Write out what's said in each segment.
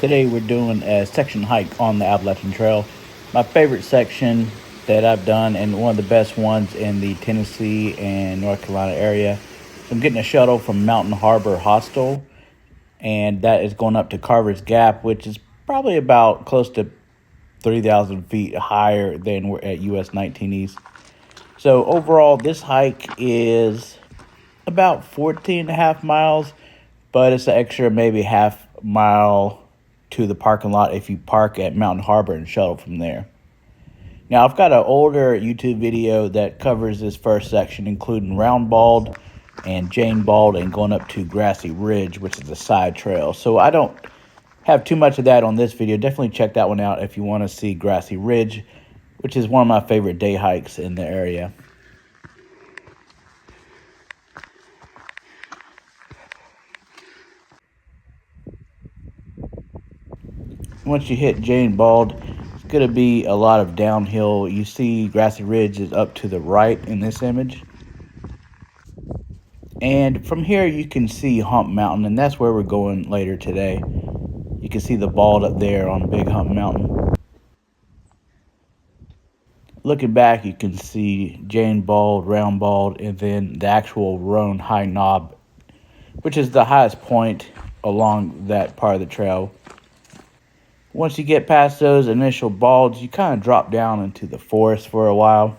Today we're doing a section hike on the Appalachian Trail. My favorite section that I've done and one of the best ones in the Tennessee and North Carolina area. So I'm getting a shuttle from Mountain Harbour hostel, and that is going up to Carver's Gap, which is probably about close to 3,000 feet higher than we're at US 19 East. So overall, this hike is about 14 and a half miles, but it's an extra maybe half mile to the parking lot if you park at Mountain Harbour and shuttle from there. Now, I've got an older YouTube video that covers this first section, including Round Bald and Jane Bald and going up to Grassy Ridge, which is a side trail. So I don't have too much of that on this video. Definitely check that one out if you want to see Grassy Ridge, which is one of my favorite day hikes in the area. Once you hit Jane Bald, it's going to be a lot of downhill. You see Grassy Ridge is up to the right in this image. And from here you can see Hump Mountain, and that's where we're going later today. You can see the bald up there on Big Hump Mountain. Looking back, you can see Jane Bald, Round Bald, and then the actual Roan High Knob, which is the highest point along that part of the trail. Once you get past those initial balds, you kind of drop down into the forest for a while.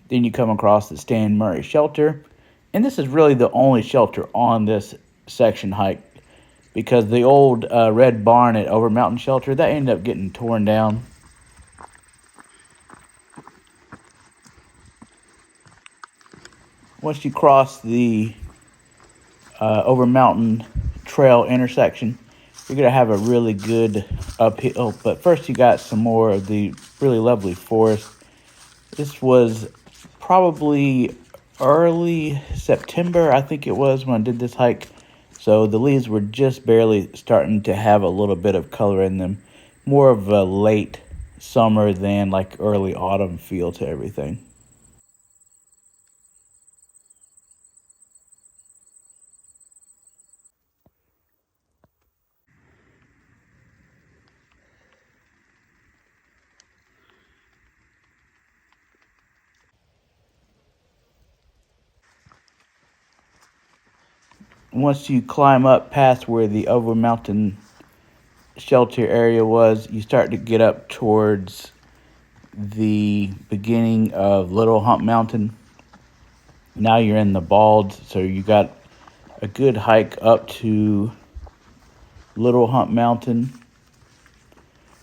Then you come across the Stan Murray shelter. And this is really the only shelter on this section hike, because the old red barn at Over Mountain Shelter, that ended up getting torn down. Once you cross the Over Mountain Trail intersection, you're going to have a really good uphill. But first you got some more of the really lovely forest. This was probably early September, I think it was, when I did this hike. So the leaves were just barely starting to have a little bit of color in them. More of a late summer than like early autumn feel to everything. Once you climb up past where the Over Mountain Shelter area was, you start to get up towards the beginning of Little Hump Mountain. Now you're in the Balds, so you got a good hike up to Little Hump Mountain.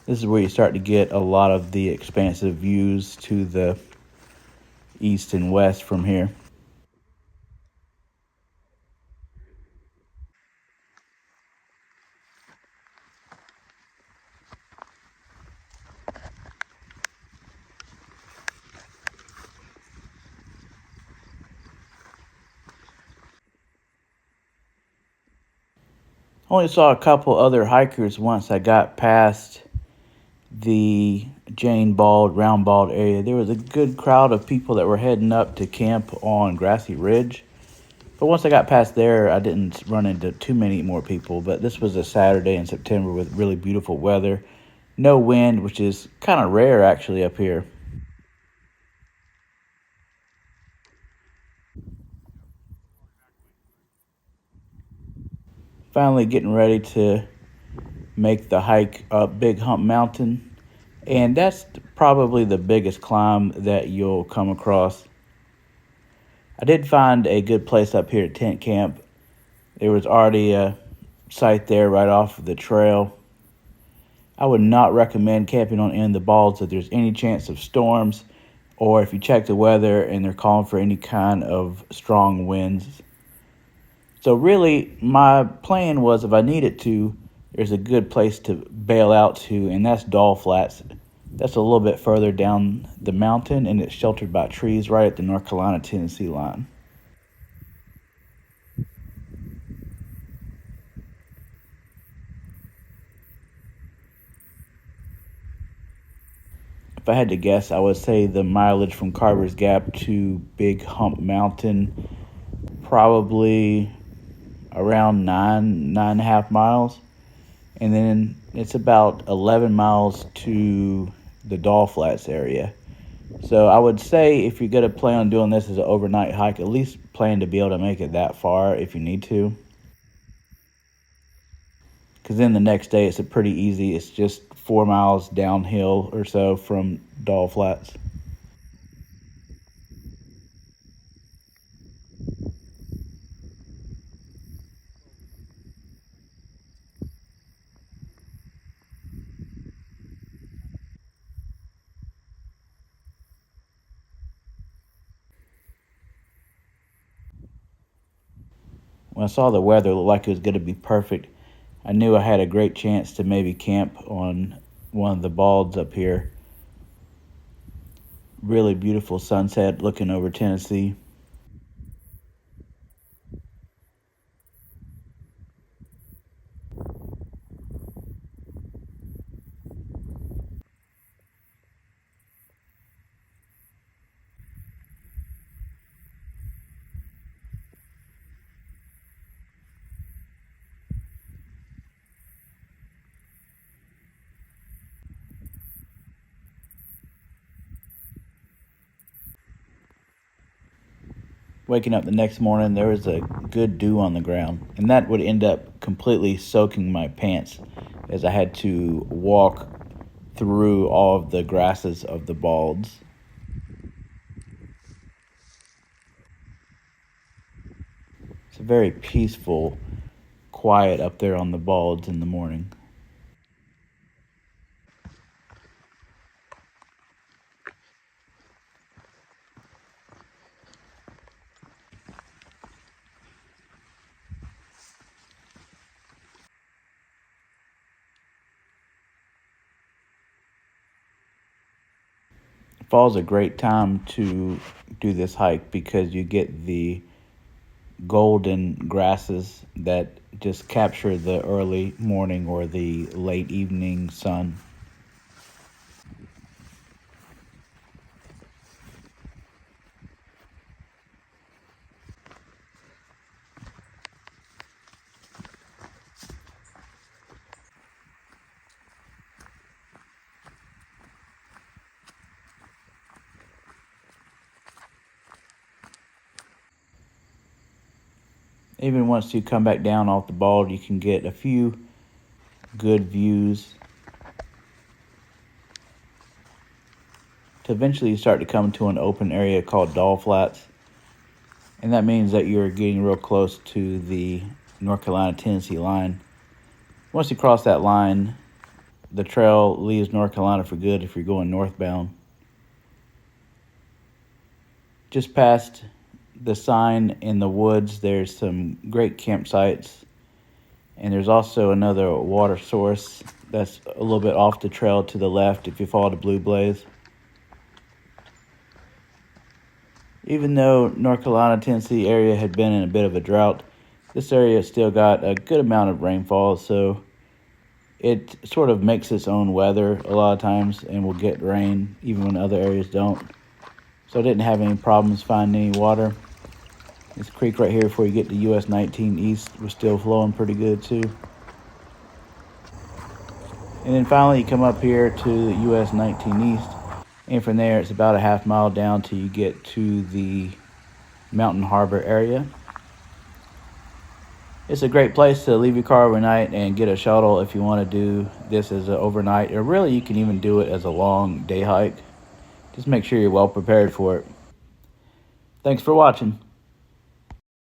This is where you start to get a lot of the expansive views to the east and west from here. I only saw a couple other hikers once I got past the Jane Bald, Round Bald area. There was a good crowd of people that were heading up to camp on Grassy Ridge. But once I got past there, I didn't run into too many more people. But this was a Saturday in September with really beautiful weather. No wind, which is kind of rare actually up here. Finally getting ready to make the hike up Big Hump Mountain. And that's probably the biggest climb that you'll come across. I did find a good place up here at tent camp. There was already a site there right off of the trail. I would not recommend camping on any of the balds if there's any chance of storms, or if you check the weather and they're calling for any kind of strong winds. So really, my plan was, if I needed to, there's a good place to bail out to, and that's Doll Flats. That's a little bit further down the mountain, and it's sheltered by trees right at the North Carolina-Tennessee line. If I had to guess, I would say the mileage from Carver's Gap to Big Hump Mountain, probably around 9.5 miles. and then it's about 11 miles to the Doll Flats area. So I would say if you're going to plan on doing this as an overnight hike, at least plan to be able to make it that far if you need to. Because then the next day it's a pretty easy, it's just 4 miles downhill or so from Doll Flats. When I saw the weather looked like it was going to be perfect, I knew I had a great chance to maybe camp on one of the balds up here. Really beautiful sunset looking over Tennessee. Waking up the next morning, there was a good dew on the ground, and that would end up completely soaking my pants as I had to walk through all of the grasses of the balds. It's a very peaceful, quiet up there on the balds in the morning. Fall's a great time to do this hike because you get the golden grasses that just capture the early morning or the late evening sun. Even once you come back down off the bald, you can get a few good views to eventually start to come to an open area called Doll Flats. And that means that you're getting real close to the North Carolina-Tennessee line. Once you cross that line, the trail leaves North Carolina for good if you're going northbound. Just past the sign in the woods, there's some great campsites, and there's also another water source that's a little bit off the trail to the left if you follow the Blue Blaze. Even though North Carolina, Tennessee area had been in a bit of a drought, this area still got a good amount of rainfall, so it sort of makes its own weather a lot of times and will get rain even when other areas don't. So I didn't have any problems finding any water. This creek right here before you get to US 19 East was still flowing pretty good too. And then finally you come up here to US 19 East, and from there it's about a half mile down till you get to the Mountain Harbour area. It's a great place to leave your car overnight and get a shuttle if you want to do this as an overnight, or really you can even do it as a long day hike. Just make sure you're well prepared for it. Thanks for watching.